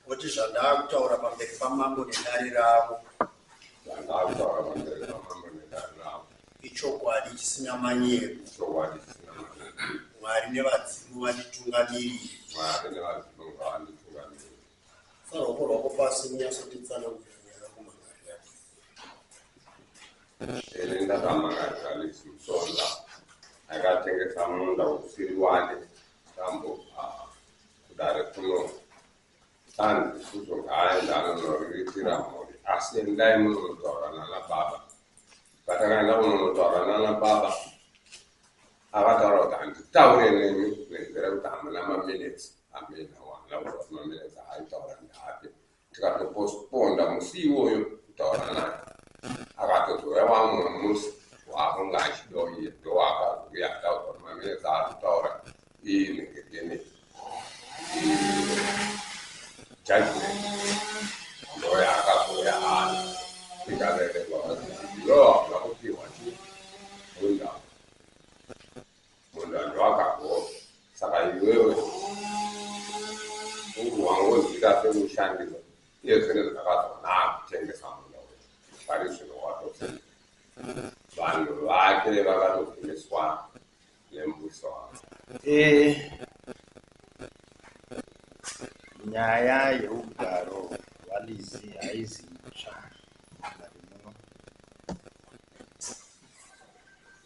What is a dark tower about the Pamambo Narira? Ichokwadi Sinamani, why never Tungamiri. So, what of us in your citizen of Elinda Ramagari Sola. I got to take some of Silwani, Sambo, Daretuno, and Susan Island, Ritiramori, asking Diamond or another Baba. But I know Torana Baba. Avatar and Towering, there are minutes. I mean, 1 hour of minutes. I thought I'm happy. To got to postpone the Museo Torana. Agato to everyone must walk on like do walk we are out of my minutes out of in the judgment. We are because it was law, you want Munda Waka, Sakai will one was that the Shandy. Here's another now, take the sound. Parisino wato vanhu vake vakatogumiswa nembuso nyaya yeugaro hwaLizzy haizi itsva mari muno.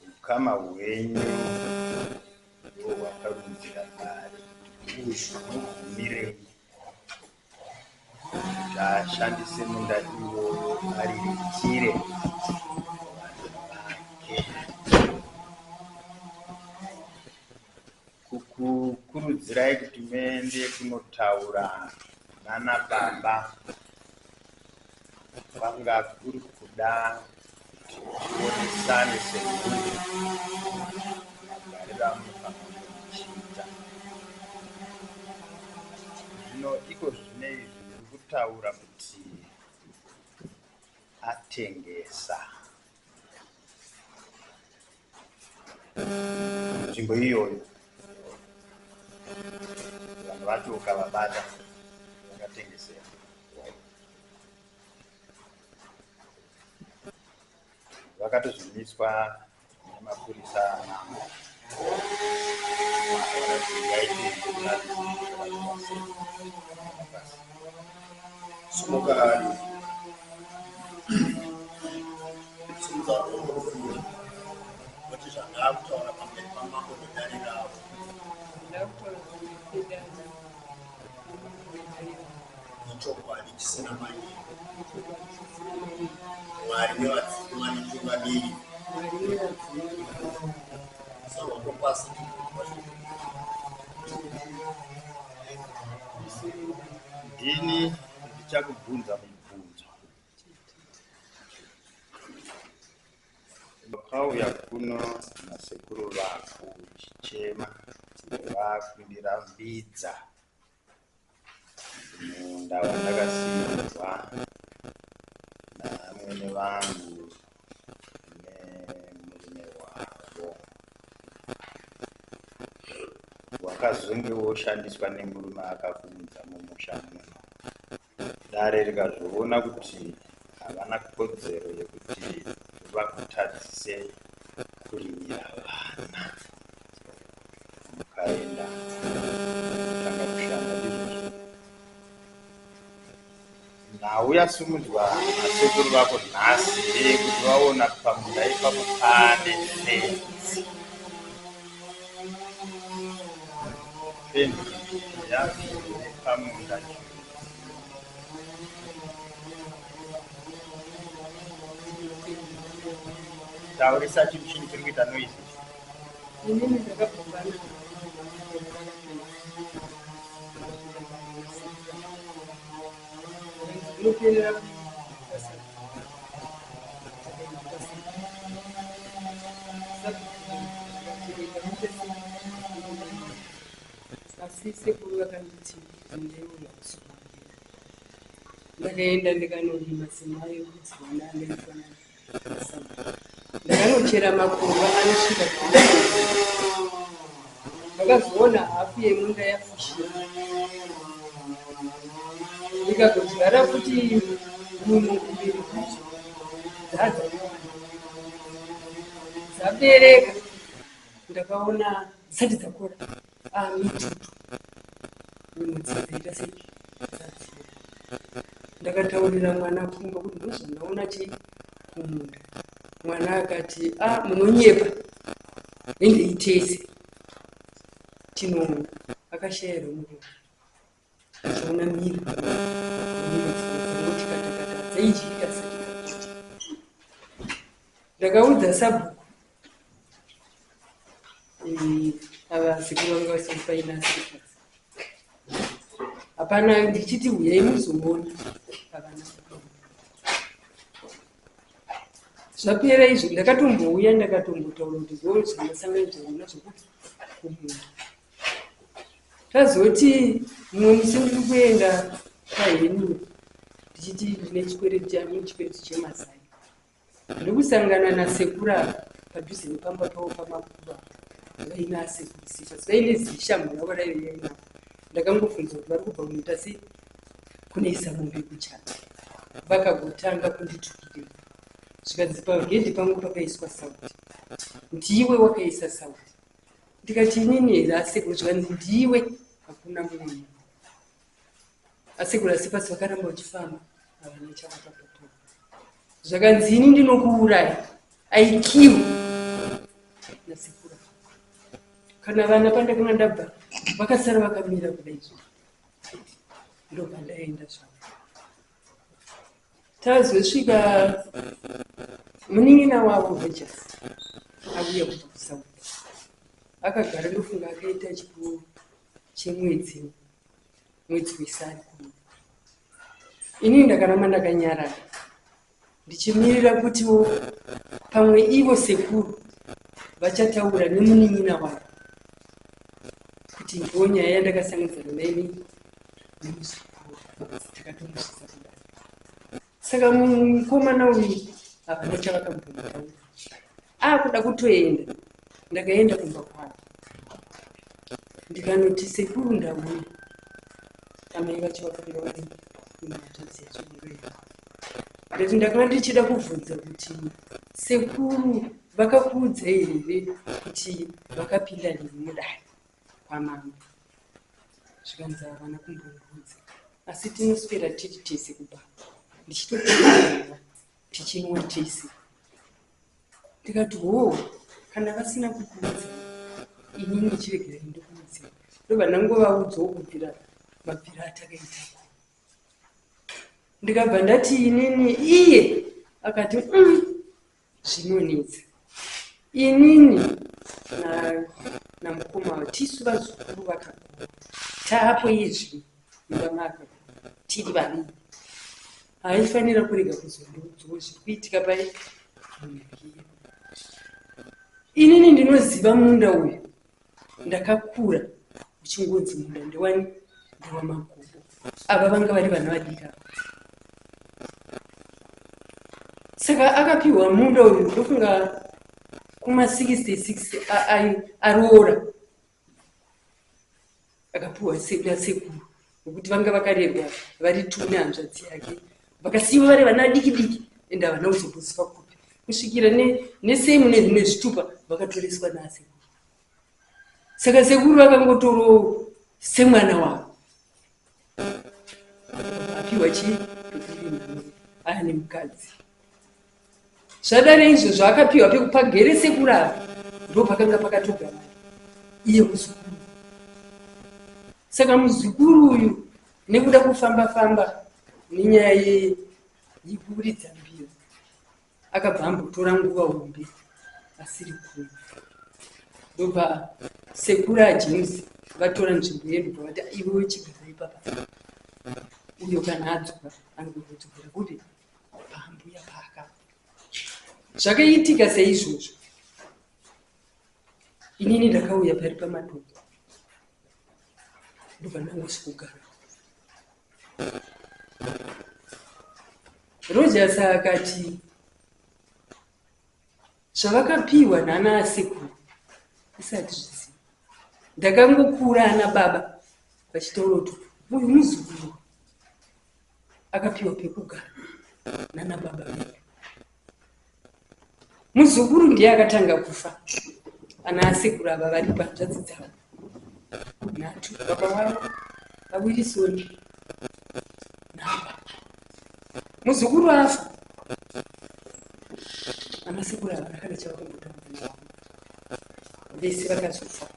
Ukama hwenyu ndo hwakarunzira mari mugumirei kuti ashandise munda iwoyo ariritire kukurudzirai kuti muende kunotaura nana baba kwanga kuri kuda kuti tionesane semhuri magariro amunofanira kuchiita. Zvino iko zvinei zviri kutaura kuti atengesa nzvimbo iyoyo, vanhu vacho ukavabata vakatengesera. Vakatozvimiswa nemapurisa anamo Smokari. What is an outdoor about the Pamambo Narira? Ichokwadi Sinamani, why never Tungamiri. So, what was it? Ndini ndichakubvunza mubvunzo. Wakauya kuno nasekuru vako uchichema vakundirambidza munda wandakasiirwa namwene vangu nemurume wavo. Wakazonge woshandiswa nemurume akakuudza mumusha muno. Dare rikazviona kuti havana kodzero yekuti vakutadzise kurimira vana, mukaenda kutanga kushanda ndizvo. Nhau yasimudzwa nasekuru vako nhasi kuti vaona pamunda ipapo pane fenzi. Fenzi yazere pamunda. Taurisa chinhu chini chiri kuita noise. Inini ndakabvunzana ndinoperera asi sekuru vakanditi ndeuya kusuka. Ndakaenda ndikanonhi madzimai kuti vana andaifana kuchera makomba anosvika vakazoona hafu yemunda yafushira ndikagodzara kuti munhu kumberi kucho dzadza dzabereka ndakaona dzisati dzakora mitutu mimwe sei ndakataurira mwana kumba kuti ndozvandaona chii kumunda. Mwana akati munonyepa endeitese chinoona akashayira murume achiona miri dzinotikata dzaidyika sati ndakaudza sabhuku ava sekuru vanga vasipainasika hapana ndichiti uyai muzomona avana zvapera izvo ndakatombouya ndakatombotaura kuti zvamasanganizoona zvokuti kumunda tazoti mumwe musi ndiri kuenda pahenyu ndichiti ndine chikwereti chemasai ndiri kusangana nasekura padhuze nepamba pavo pamakuva vainase kusifa vaine zishambo ravo raiveyaina ndakangofunza kuti vari kubva kunoita sei kunoisa mombe kuchata vakagotanga kunditukirei zvikanzi pagedhi pangu pakaiswa sauti ndiwe wakaisa sauti ndikati inini asekuru zvikanzi ndiwe hakuna mumwe asekuru asi pasi vakaramba vachifamba havana chavakapotora zvakanzi ini ndinokuuraya aikiwa nasekuru kana vana pandakanga ndabva vakasara vakamira kudaizvo ndobva ndaenda zvavo tazosvika munin'ina wavo Rogers auya kubva kusauti akagara ndofunga akaita chipfuwo chemwedzi wesari kuno inini ndakaramba ndakanyarara ndichimirira kutiwo pamwe ivo sekuru vachataura nemunin'ina wavo kuti ndiwo nyaya yandakasanganisana naini nemuzukuru takatomusvisa kudai. Saka mukomana uyu havana chavakambomutaura akuda kutoenda ndakaenda kumba kwavo ndikanoti sekuru ndauya amai vacho vakapira vari mumatadzezvongoera ndati ndakanga ndichida kubvunza kuti sekuru vakakuudzai here kuti vakapinda nini mudare kwamama zvikanzi havana kumbondiudza asi tinoswera tiri tese kubaba ndichitokuaa tichinwa tese ndikati kana vasina kukuudza inini chiregerai ndikuudze ndobva ndangovaudzawo kubvira mabvira atakaitako ndikabva ndati inini iye akati zvinonetsa inini namukoma tisu vazukuru vakakura taapo izvi ndamaka tiri vaviri haifanira kurega kuzondiudzawo zviri kuitika pai inini ndinoziva munda uyu ndakakura uchingonzi munda ndewani ndewamagogo ava vanga vari vana vadika saka akapiwa munda uyu ndofunga kuma66 aroora akapiwa nasekuru nokuti vanga vakarerwa vari 2 nehanzvadzi yake vakasiyiwa vari vana diki diki ende havana kuzomboziva kupi kusvikira nesemu nezvimwe zvitupa vakatoreswa nasekuru. Saka sekuru vakangotoro semwana wavo apiwa chii ane mukadzi zvadare izvozvo akapiwa pagere sekuru ava ndo pakanga pakatogara iye muzukuru. Saka muzukuru uyu nekuda kufamba famba nenyaya yekuridza mbiro akabva ambotora nguva hombe asiri kuno ndobva sekuru aJames vatora nzvimbo yedu bvavati iwewe chigara ipapa uyo kana adzoka anogodzokera kuti pambuya paka zvakaitika saizvozvo inini ndakauya pari pamadhoko ndobva ndangosvikugara Rogers akati zvavakapiwa nana asekuru isati zviziva. Ndakangokura ana baba vachitaura kuti uyu muzukuru akapiwa pekugara nana baba vedu. Muzukuru ndiye akatanga kufa. Ana asekuru ava vari panzvadzi dzavo nhatu, baba vavo vawirisoni namba. Muzukuru afa, ana sekuru ava vakada chavakumbotambura vese vakazofa.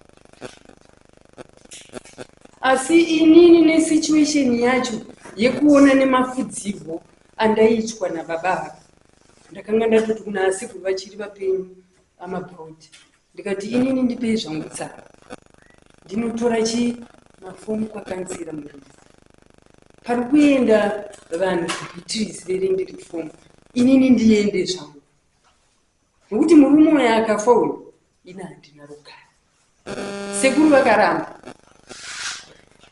Asi inini nesituation yacho yekuona nemafudzirwo andaitwa nababa ava, ndakanga ndatoti kuna asekuru vachiri vapenyu amabhaudhi, ndikati inini ndipei zvangu tsara, ndinotora mafomu kwakansira murume. Pari kuenda vanhu kuBeatrice verendere fomu, inini ndiende zvangu. Nokuti murume uyo akafa uyu, ina handina rugare. Sekuru vakaramba.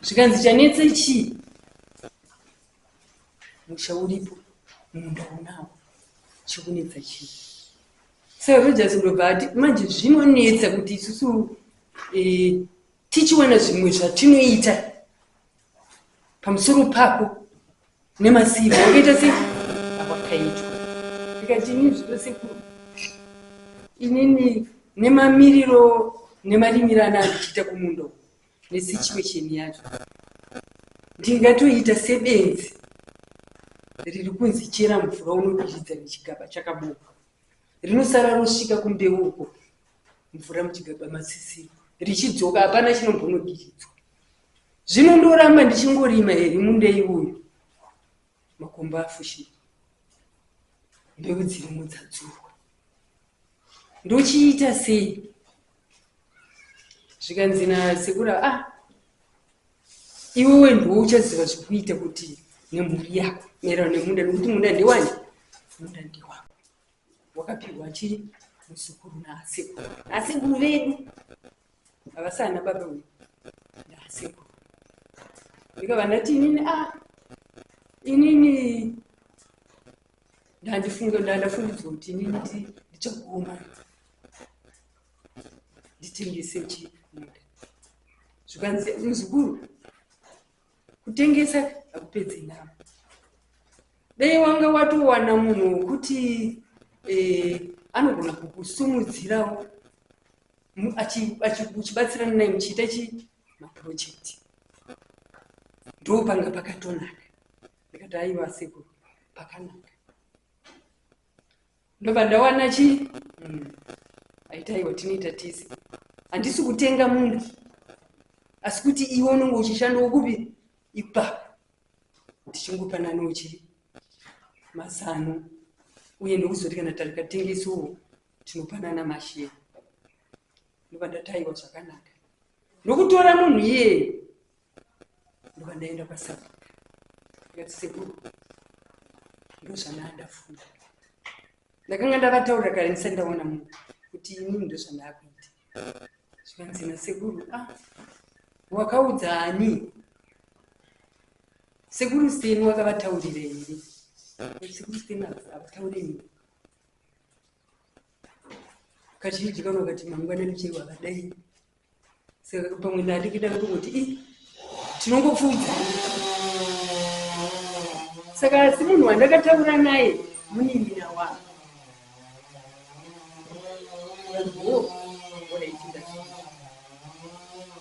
Zvikanzi chanetse chii? Musha uripo, munda unawo, chikunetsa chii? Saka Rogers ndobva ati manje zvinonetsa kuti isusu tichiwana zvimwe zvatinoita pamusoro pako nemasivo wakaita sei awakaitwa. Ndikati inini zvino sekuru, inini nemamiriro nemarimirano andichiita kumunda nesituation yacho, ndingatoita sebenzi riri kunzi chera mvura unokwizhidza nechigaba chakaboka, rinosara rosvika kumbeu uko mvura muchigaba masisiro, richidzoka hapana chinombonodiridzwa. Zvino ndoramba ndichingorima here mundei uyu, makombo afushira, mbeu dzirimo dzadzurwa, ndochiita sei? Zvikanzi nasekura, iwewe ndiwo uchaziva zvekuita kuti nemhuri yako maererano nemunda, nekuti munda ndewani, munda ndewako. Wakapirwa achiri muzukuru naasekuru. Asekuru vedu havasana baba uyu naasekuru. Ndikabva ndati inini ndandafungidzwa kuti inini ndichagoma nditengese munda. Zvikanzi muzukuru, kutengesa hakupedzi nhamo. Dai wanga watowana munhu wokuti anogona kukusumudzirawo uchibatsirana naye muchiita mapurojekti, ndo panga pakatonaka. Ndikati aiwa sekuru, pakanaka. Ndobva ndawana aita aiwa tinoita tese. Handisi kutenga munda, asi kuti iwe unenge uchishandawo kupi ipapo, tichingopananawo chiri mazano, uye ndokuzoti kana tarikatengesawo tinopanana mashare. Ndobva ndataiwa zvakanaka. Ndokutora munhu iyeye, ndobva ndaenda kwaSabhuku. Ndikati sekuru, ndozvandaandafunda. Ndakanga ndavataurira kare ndisati ndaona munhu kuti inini ndozvandakuita. Zvikanzi nasekuru, wakaudza ani? Sekuru Steni wakavataurira here? Sekuru Steni havataurei. Kachidya vakati mangwanani chero vakadai. Saka pamwe ndandikida kutoti tinongopfudza. Saka asi munhu wandakataura naye munin'ina wangu.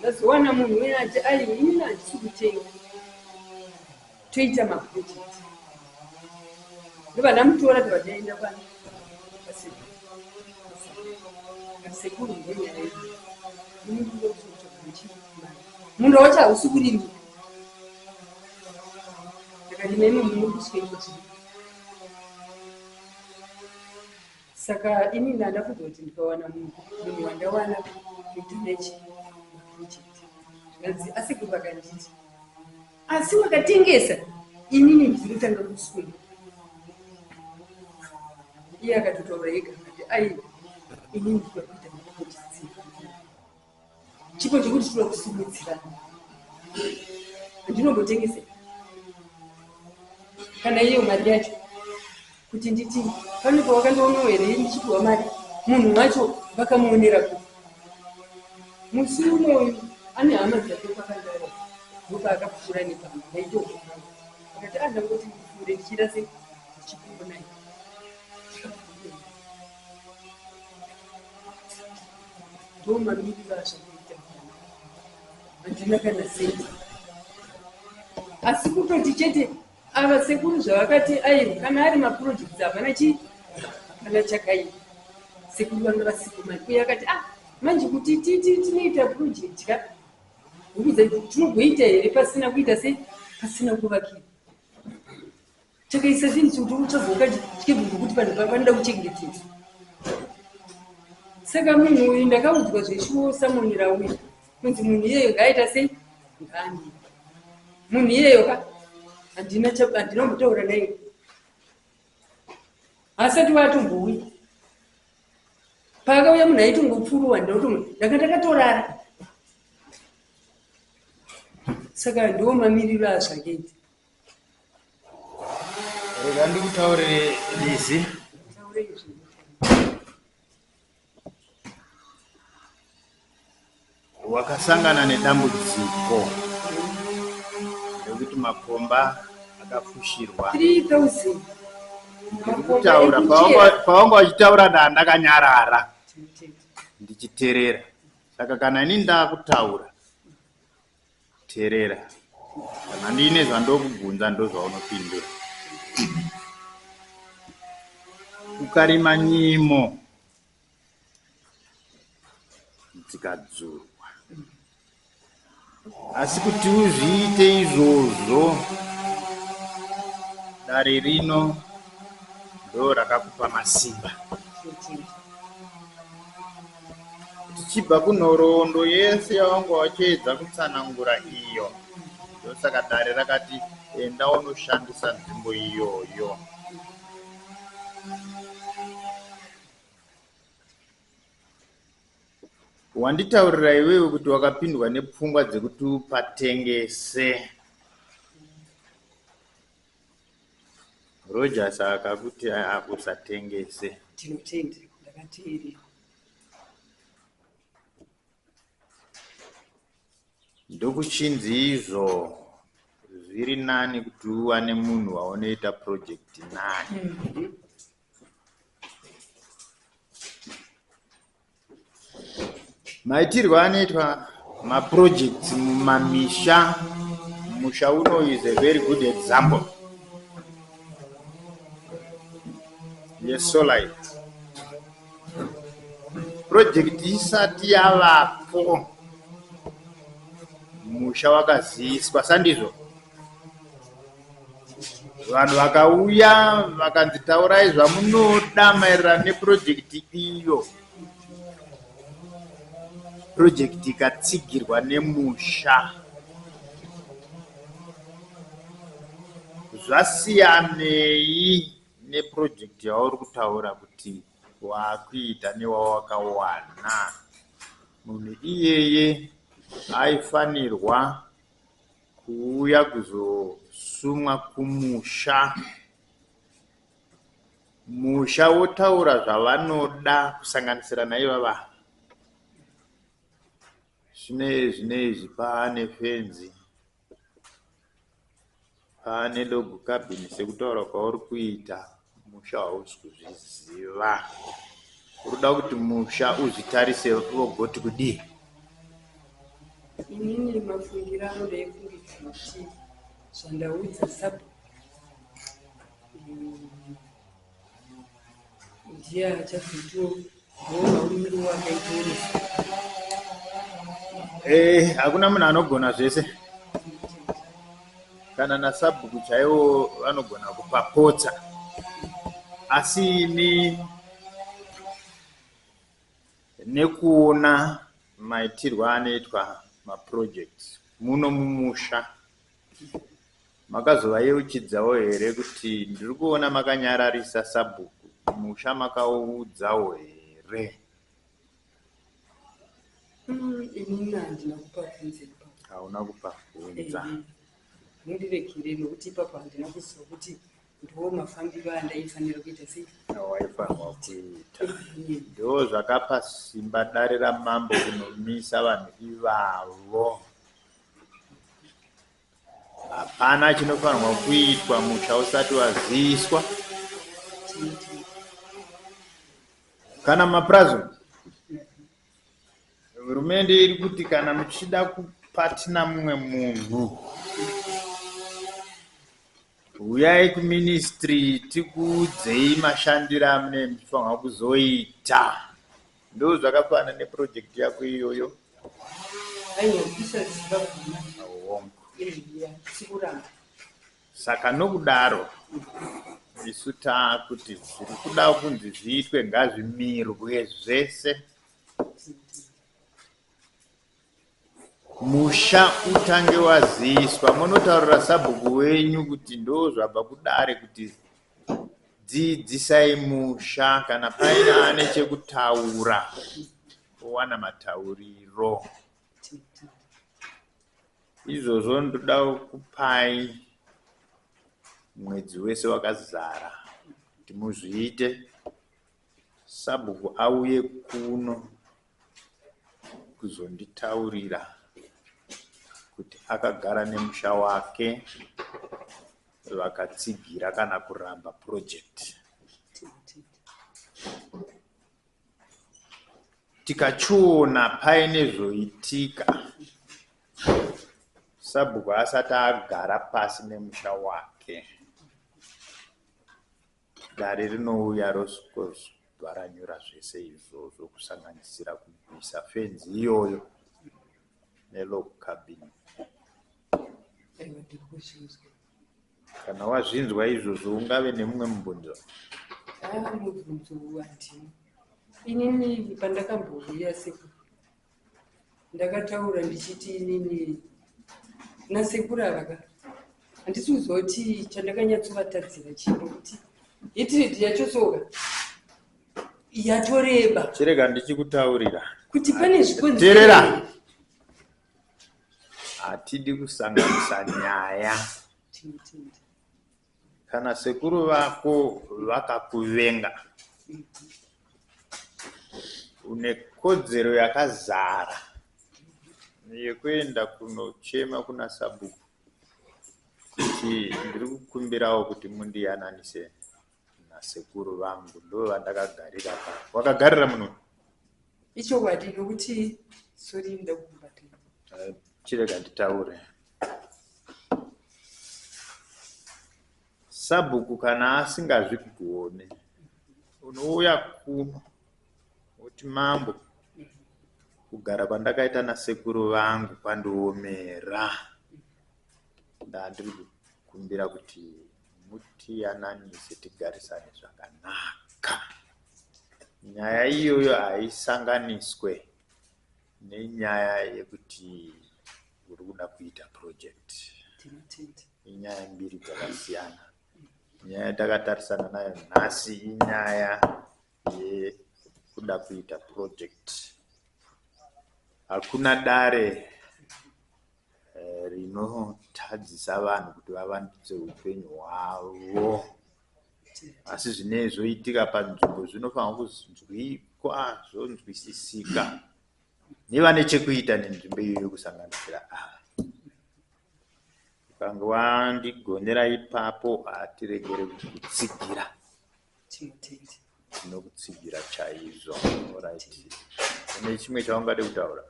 Ndazowana munhu uye ati inini handisi kutenga, toita mapurojekti. Ndobva ndamutora tobva taenda kwasekuru ngenyaya yedu. Munda wacho hausi kurimika. Ndakati nemi muri kusvika kuti. Saka inini ndandafudza kuti ndikawana munhu wandawana kuita mapurojekti. Zvikanzi asekuru vakanditi, asi wakatengesa, inini ndinotanga kuswera. Iye akatotaura ega akati inini ndikuda kuita mapurojekti. Chipo chekuti tinoda kusumudzirana. Ndinombotengesa. Kana iyo mari yacho kuti nditi pane pawakandoonawo here ndichipiwa mari munhu wacho vakamuonera ku musi unoyu ane hama dzake kwakandara ndopa akapfuura nepamba ndaitokuaa akati andangoti ndipfuure ndichiita se ndichikuonai ndo mamiriro azvakaita handina kana senza asi kutoti chete ava sekuru zvavakati aiwa kana ari mapurojekti havana chii hapana chakaita sekuru vanga vasikomani uye akati manje kuti tinoita purojekti ka ukuza tinogoita here pasina kuita sei pasina kuvakira takaisa zvinhu kuti uchazoka chikebvungu kuti vanhu vanoda kuchengetedza saka munhu uyu ndakaudzwa zveshuwo samonera uyu kunzi munhu iyeyo ngaaita sei ngaani munhu iyeyo ka handina mbotaura naye asati watombouya paakauya munhu aitongopfuruwa ndanga ndakatorara saka ndo mamiriro azvakaita rega ndikutaurire Lizzy wakasangana nedambudziko rekuti makomba akafushirwa 3000 ndikutaura pawanga wachitaura ndandakanyarara ndichiteerera saka kana ini ndakutaura teerera kana ndiine zvandokubvunza ndo zvaunopindura ukarima nyimo dzikadzurwa asi kuti uzviite izvozvo dare rino ndo rakakupa masimba tichibva kunhoroondo yese yawanga wachiedza kutsanangura iyo ndosaka dare rakati enda unoshandisa nzvimbo iyoyo wanditaurira iwewe kuti wakapindwa nepfungwa dzekuti upatengese Rogers akakuti akusatengese tinotenda ndakateerera ndokuchinzi izvo zviri nani kuti uwane munhu waonoita project naye maitirwo anoitwa maprojects mumamisha musha uno is a very good example yesolite project isati yavapo musha wakaziiswa sandizvo vanhu vakauya vakanzitaurai zvamunoda maererano neprojekti iyo projekti ikatsigirwa nemusha zvasiyanei neprojekti yauri kutaura kuti wakuita newawakawana munhu iyeye aifanirwa kuuya kuzosumwa kumusha musha wotaura zvavanoda kusanganisira naivava zvinezvi paane fenzi paane logo cabin sekutaura kwauri kuita musha hausi kuzviziva urikuda kuti musha uzvitarise vogoti kudii inini mafungira anoda ekungiti kuti zvandaudza sabu ndiye achazoto ndoona umiri wakaitoonesa hakuna munhu anogona zvese kana nasabhuku chaivo vanogona kupapotsa asi ini nekuona maitirwo anoitwa maprojects muno mumusha makazovayeuchidzawo here kuti ndiri kuona makanyararisa sabhuku musha makaudzawo here inini handina kupa bvunze hauna kupa bvunza mundirekere nokuti ipapo handina kuziva kuti ndiwo mafambiro andaifanira kuita sei waifanirwa kuita. Ndo zvakapa simba dare ramambo kunomisa vanhu ivavo. Hapana chinofanirwa kuitwa musha usati waziviswa. Kana mapurazi hurumende iri kuti kana muchida kupatina mumwe munhu, uyai kuministry tikuudzei mashandiro amune muchifanirwa kuzoita. Ndo zvakafanana neprojekti yako iyoyo. Saka nokudaro isu takuti zviri kuda kunzi zviitwe ngazvimirwe zvese. Musha utange waziviswa. Munotaurira sabhuku wenyu kuti ndo zvabva kudare kuti dzidzisai musha, kana paine ane chekutaura owana matauriro. Izvozvo ndoda kupai mwedzi wese wakazara kuti muzviite. Sabhuku auye kuno kuzonditaurira kuti akagara nemusha wake vakatsigira kana kuramba project. Tikachiona paine zvoitika sabhuku asati agara pasi nemusha wake, dare rinouya rosvika ranyura zvese izvozvo, kusanganisira kubvisa fenzi iyoyo nelog cabin. Kana wazvinzwa izvozvo ungave nemumwe mubvunzo? Mubvunzo wandini. Inini pandakambouya sekuru ndakataura ndichiti inini nasekuru ava handisi kuzoti chandakanyatsovatadzira chino kuti itiriti yachosoka yatoreba. Chirega ndichikutaurira kuti pane zvikonzero. Teerera. Hatidi kusanganisa nyaya. Kana sekuru vako vakakuvenga, une kodzero yakazara yekuenda kunochema kuna sabhuku kuti ndiri kukumbirawo kuti mundiyananise nasekuru vangu, ndo vandakagarira pa. Wakagarira muno? Ichokwadi nokuti sori ndakubatira. Chirega nditaure. Sabhuku kana asingazvigone unouya kuno uti mambo, kugara kwandakaita nasekuru vangu kwandiomera. Ndandiri kukumbira kuti mutiyananise tigarisane zvakanaka. Nyaya iyoyo haisanganiswe nenyaya yekuti uri kuda kuita project. Inyaya mbiri dzakasiyana. Nyaya yatakatarisana nayo nhasi inyaya yekuda kuita project. Hakuna dare rinotadzisa vanhu kuti vavandudze upenyu hwavo. Asi zvinenge zvoitika panzvimbo zvinofanirwa kuzwikwa, zvonzwisisika nevane chekuita nenzvimbo iyoyo, kusanganisira ava. Ukange wandigonera ipapo hatiregere kutsigira. Tinokutsigira chaizvo. Alright. Une chimwe chaungade kutaura?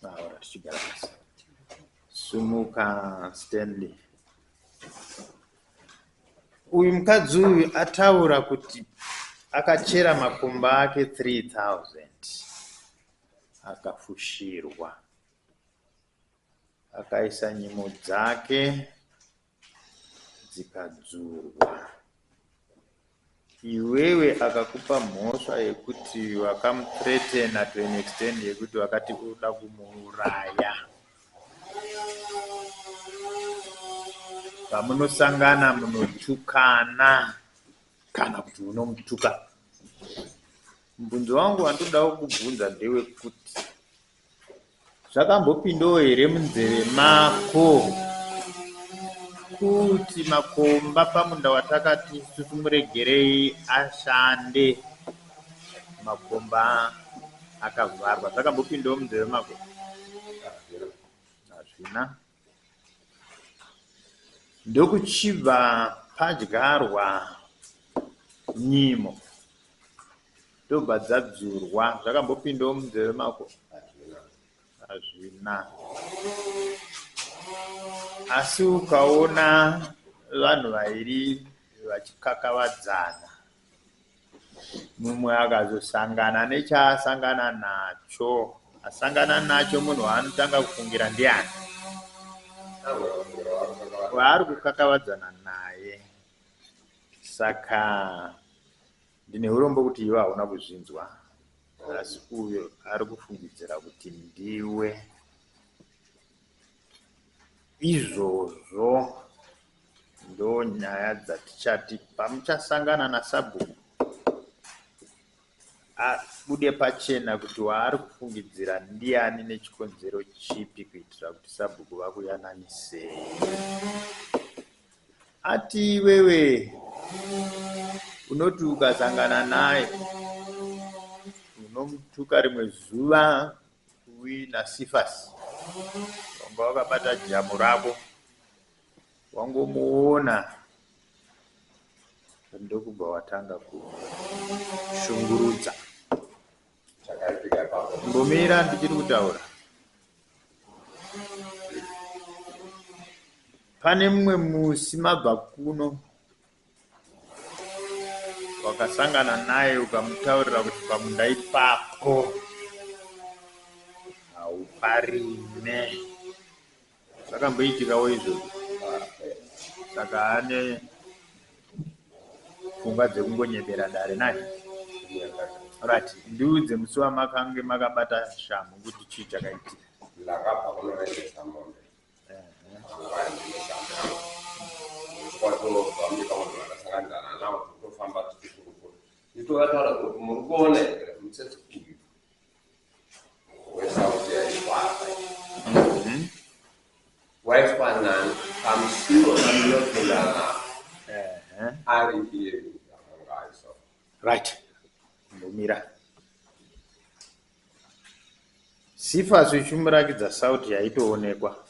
Ahora tichigara pasi. Sumuka Stanley. Uyu mukadzi uyu ataura kuti akachera makomba ake 3000 akafushirwa, akaisa nyimo dzake dzikadzurwa. Iwewe akakupa mhosva yekuti wakamuthreatena to an extent yekuti wakati uda kumuuraya. Pamunosangana munotukana kana kuti unomutuka. Mubvunzo wangu wandodawo kubvunza ndewe kuti zvakambopindawo here munzeve mako kuti makomba pamunda watakati isusu muregerei ashande, makomba akavharwa, zvakambopindawo munzeve mako? Hazvina. Ndokuchibva padyarwa nyimo ndobva dzadzurwa, zvakambopindawo munzeve mako? Hazvina. Asi ukaona vanhu vairi vachikakavadzana, mumwe akazosangana nechaasangana nacho, asangana nacho munhu waanotanga kufungira ndiani? Waari kukakavadzana naye. Saka ndine urombo kuti iwe hauna kuzvinzwa, asi uyo ari kufungidzira kuti ndiwe. Izvozvo ndo nyaya dzatichati pamuchasangana naSabhuku abude pachena kuti waari kufungidzira ndiani nechikonzero chipi, kuitira kuti Sabhuku vakuyananisei. Ati iwewe unoti ukasangana naye unomutuka rimwe zuva uina Sifasi, wanga wakabata jamu rako, wangomuona ndokubva watanga kushungurudza. Mbomira ndichiri kutaura. Pane mumwe musi mabva kuno wakasangana naye ukamutaurira kuti pamunda ipapo hauparime. Zvakamboitikawo izvozvo. Saka ane pfungwa dzekungonyebera dare naye. Right, ndiudze musi wamakange makabata shamu kuti chii chakaitika. Lakabva kunoendesa mombe. Kwatobva vanhu vakasangana navo totofamba tichikurukuta. Nditovataura kuti muri kuona here mutsetse uyu weSouth yaifara. Waifanana pamusiro pamunopindana ari iye akanga aiso. Right. Mbomira. Sifasi ichimurakidza sauti yaitoonekwa.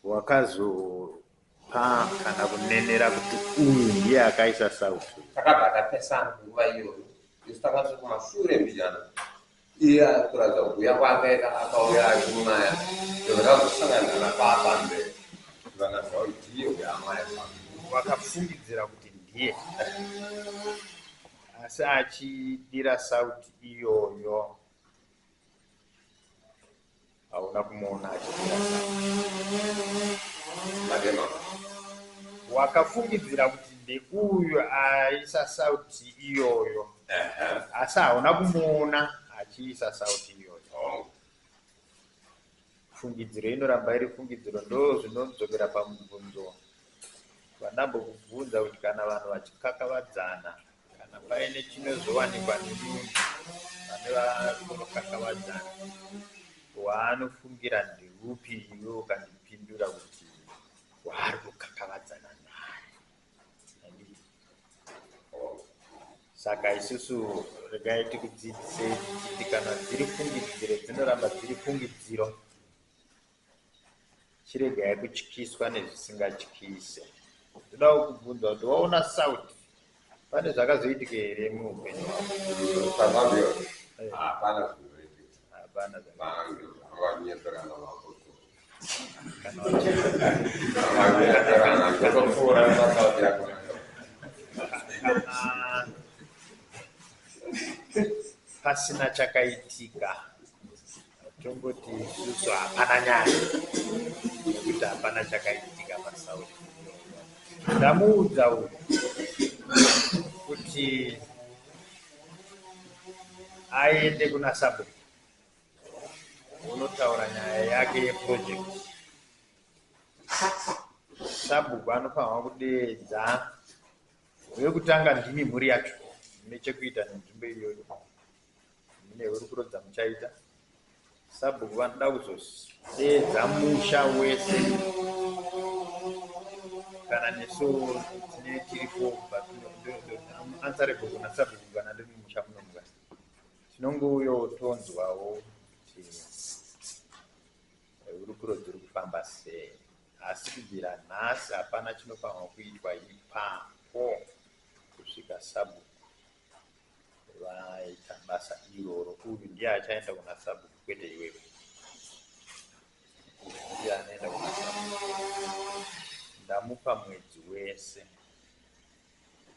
Wakazopa kana kunenera kuti uyu ndiye akaisa sauti. Takabva tapesana nguva iyoyo. Isu takati kumashure mbijana. Iye akuratidza kuuya kwake akauya achimaya. Ndokazosangana napapa mberi. Vanazva kuti iye uya amaya pamwe. Wakafungidzira kuti ndiye. Asi achidira sauti iyoyo hauna kumuona achidira Madema. Wakafungidzira kuti ndeuyo aisa sauti iyoyo. Asi hauna kumuona achiisa sauti iyoyo. Fungidziro inoramba iri fungidziro, ndo zvinodzokera pamubvunzo. Vandambokubvunza kuti kana vanhu vachikakavadzana, kana paine chinozowanikwa nemunhu vane vanokakavadzana, waanofungira ndeupi, iwe ukandipindura kuti waari kukakavadzana naye. Saka isusu regai tikudzidzisei kuti kana dziri fungidziro dzinoramba dziri fungidziro, chiregai kutyiswa nezvisingatyise. Ndoda kukubvunza kuti waona sauti, pane zvakazoitika here muupenyu hwako? Hapana zvinoitika. Hapana zvakanyepera navapostoli. kana Vakanyepera ndotopfuura nepasauti yako. pasina chakaitika, tongoti isusu hapana nyaya, nekuti hapana chakaitika pasauti. Ndamuudza uyu kuti aende kuna Sabhuku unotaura nyaya yake yeprojekti. Sabhuku anofanirwa kudeedza. Wekutanga ndimi mhuri yacho, mune chekuita nenzvimbo iyoyo, mune uri kurodza muchaita. sabhuku vanoda kuzodeedza musha wese kana nesu tine tiripo answerable kuna sabhuku kana ndiri mumusha munomuka tinongouyotonzwawo kuti hurukuro dziri kufamba sei, asi kubvira nhasi hapana chinofanirwa kuitwa ipapo kusvika sabhuku vaita basa iroro. Uyu ndiye achaenda kuna sabhuku, kwete iwewe. Ndiye anoenda kuna sabhuku. Ndamupa mwedzi wese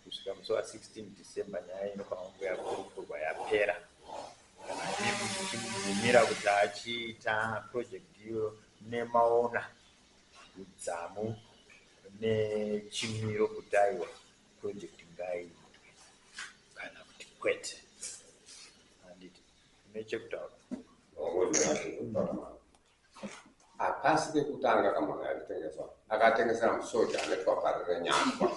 kusvika musi wa16 December. Nyaya inofanirwa kunge yakurukurwa yapera. Kana muchimubvumira kuti achiita project iyo nemaona udzamu nechimiro kuti aiwa project ngaiitwe kana kuti kwete. Handiti nechekutaura hapasi pekutanga kamunhu akatengesera musoja anetwaparire nyamba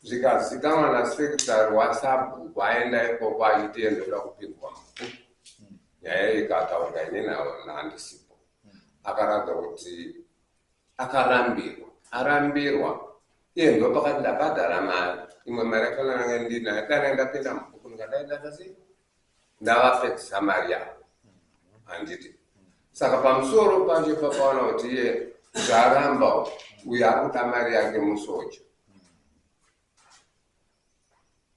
zvikazikanwa nasekretari wasabhuku aenda ikoko achitiendera kupindwa muku nyaya ikataurwa ine nahandisipo akaratidza kuti arambirwa iye ndo pakati ndabhadhara mari imwe mari yakananga ndinayo kana ndapinda mubuku ndikadaidakasi ndavapedzisa mari yavo handiti. Saka pamusoro pacho papaona kuti iye zvaramba uyo akuda mari yake musoja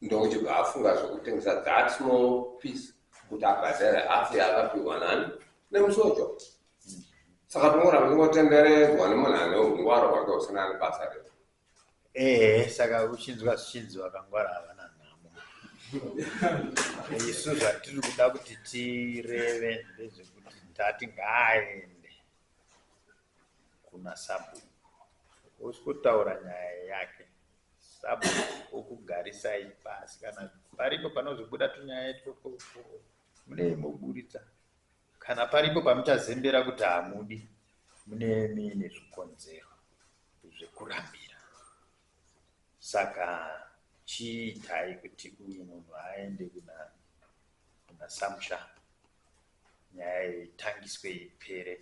ndokuchibva afunga zvokutengesa that small piece kuti abhadhare hafu yaakapiwa nani nemusoja. Saka tingoramba tingotenderedzwa nemunhu ane ungwaro hwake husina nebasa refu. Saka uchinzwa zvichinzi vakangwara havana nhamo. Isu zvatiri kuda kuti tireve ndezvekuti ndati ngaaende kuna sabhuku osikotaura nyaya yake. Sabhuku okugarisai pasi, kana paripo panozobuda tunyaya twoko mune moburitsa, kana paripo pamuchazembera kuti hamudi mune mine zvikonzero zvekurambira. Saka chiitai kuti uyu munhu aende kuna Samusha, nyaya itangiswe ipere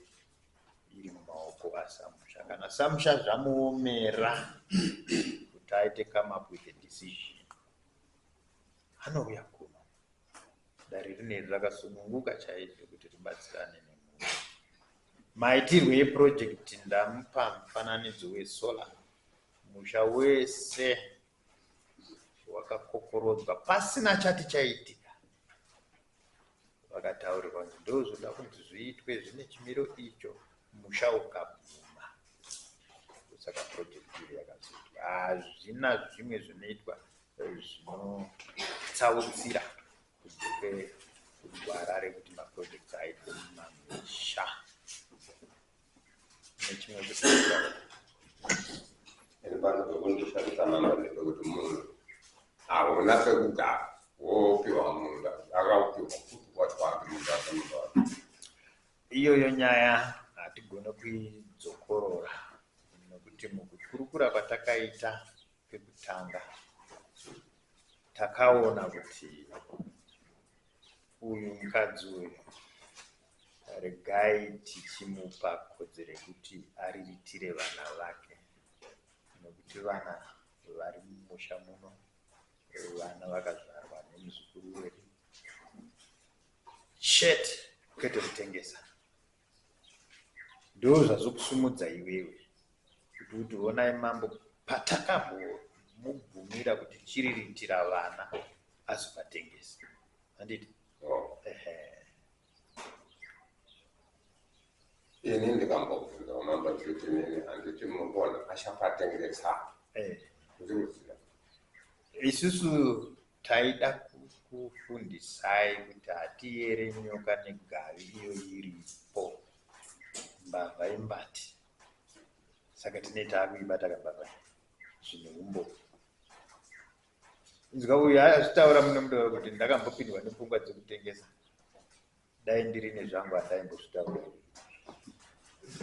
iri mumaoko aSamusha. Kana Samusha zvamuomera kuti aite come up with a decision, anouya kuno. Dari rineri rakasununguka chaizvo kuti ribatsirane nemunhu. Maitirwe eprojekti ndamupa mufananidzo wesolar. Musha wese wakakokorodzwa pasina chati chaitika. Vakataurirwa kuti ndozvoda kuti zviitwe zvine chimiro icho, musha ukabvuma. Saka project iyi yakazoitwa. Hazvina zvimwe zvinoitwa zvinotsautsira kubve kugwara rekuti maprojects aitwe mumamisha. Nechimwe kusaita pano pekundishandisa mamari pekuti munhu hauna pekugara wopiwa munda akaupiwa kuti watwake mundu akamudwara. Iyoyo nyaya hatigone kuidzokorora nekuti mukukurukura kwatakaita pekutanga takaona kuti uyu mukadzi uyu regai tichimupa kodzero yekuti ariritire vana vake, nekuti vana vari mumusha muno, vana vakazvarwa nemuzukuru wedu, chete kwete kutengesa. Ndo zvazokusumudza iwewe kuti onai mambo patakambomubvumira kuti chiriritira vana azopatengesa. Handiti? Ini ndikambobvunza mambo kuti nini handiti mubona achapatengesa. Isusu taida kufundisai kuti hatiyere nyoka negavi iyo iripo, mbavha imbati. Saka tineta akuibata kambavha zvine umbo. Inzwa uyu achitaura muno mudo kuti ndakambopindwa nepfungwa dzekutengesa. Dai ndiri nezvangu handaimbozvitaura.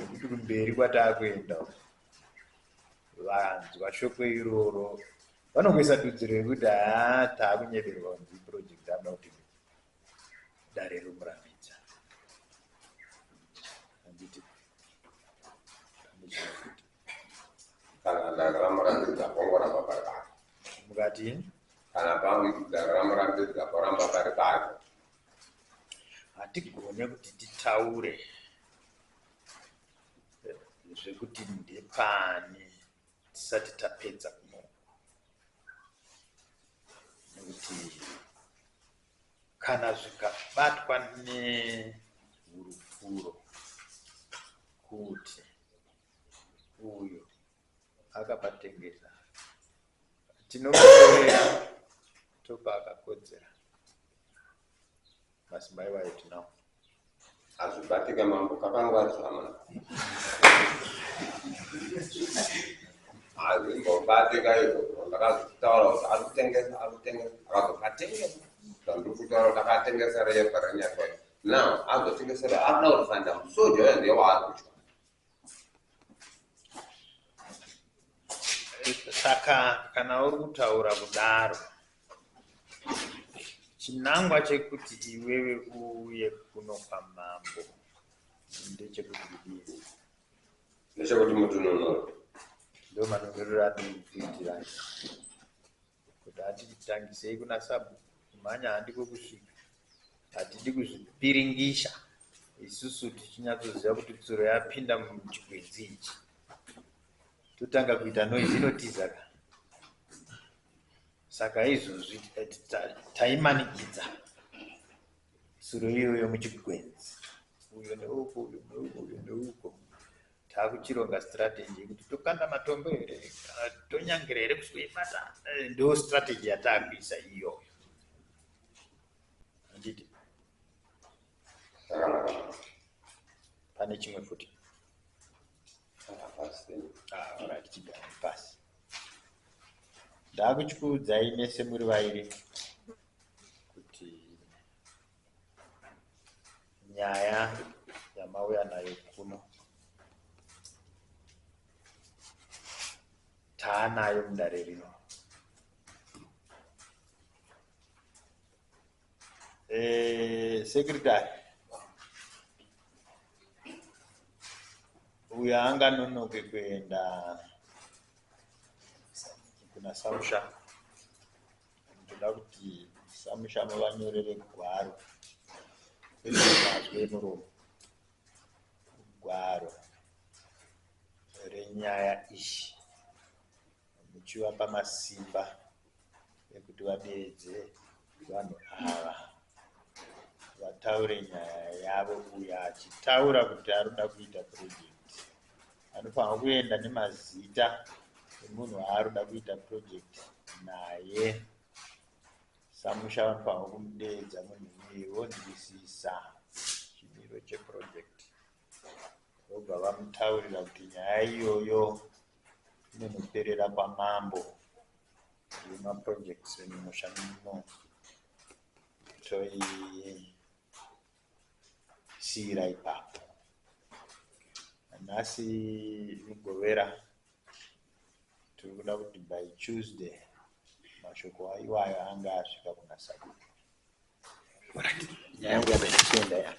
Kuti kumberi kwataakuenda vanzwa shoko iroro vanongoisa dudziro yekuti taakunyeverwa kunzi project ada kuti dare romuramidza. kana ndaramurambidza pongoramba pari pacho mukati kana ndaramurambidza poramba pari pacho hatigone kuti titaure zvekuti ndepani tisati tapedza kunoku, nekuti kana zvikabatwa nehurufuro kuti uyu akabatengesa tinomutorera topa akakodzera masimbaiwayo tinawo hazvibatika mambo kakangwadzama hazvimbobatika izvo ndakazvitaura kuti arikutengesa akazokatengesa ndandiri kutaura kuti akatengesa reyeparanyakwa now azotengesera akuda kufanda musoja uyo ndiye waari kutya. Saka kana uri kutaura kudaro, chinangwa chekuti iwewe uye kuno kwamambo ndechekuti kudini? Ndechekuti mutununuru ndo manongero atikuitira kuti hatititangisei kuna sabu kumhanya handiko kusvika, hatidi kuzvipiringisha isusu tichinyatsoziva kuti tsuro yapinda muchigwenzi ichi totanga kuita noizi inotiza ka. Saka izvozvi taimanikidza tsuro iyoyo muchigwenzi, uyo neuko uyo neuko uyo neuko, takuchironga strategy yekuti tokanda matombo here kana tonyangira here kuswebata, ndo strategy yatakuisa iyoyo. Handiti pane chimwe futi alright, chigari pasi. Ndakuchikuudzai mese muri vairi kuti nyaya yamauya nayo kuno taanayo mudare rino. Secretary uyo anganonoke kuenda kuna Samusha, ndoda kuti Samusha mavanyorere gwaro ezvemazwi emuromo, gwaro renyaya ishi, muchivapa masimba ekuti vadeedze vanhu ava vataure nyaya yavo. Uyo achitaura kuti arikuda kuita project anofanira kuenda nemazita emunhu aarikuda kuita project naye. Samusha vanofanira kumudeedza munhu uyewo nzwisisa chimiro cheproject, vobva vamutaurira kuti nyaya iyoyo inonoperera pamambo yemaprojects emumusha muno, toisiyira ipapo. Nhasi mugovera tiri kuda kuti by Tuesday mashoko iwayo anga asvika kuna Sabina. Nyaya yangu yapedza kuenda ya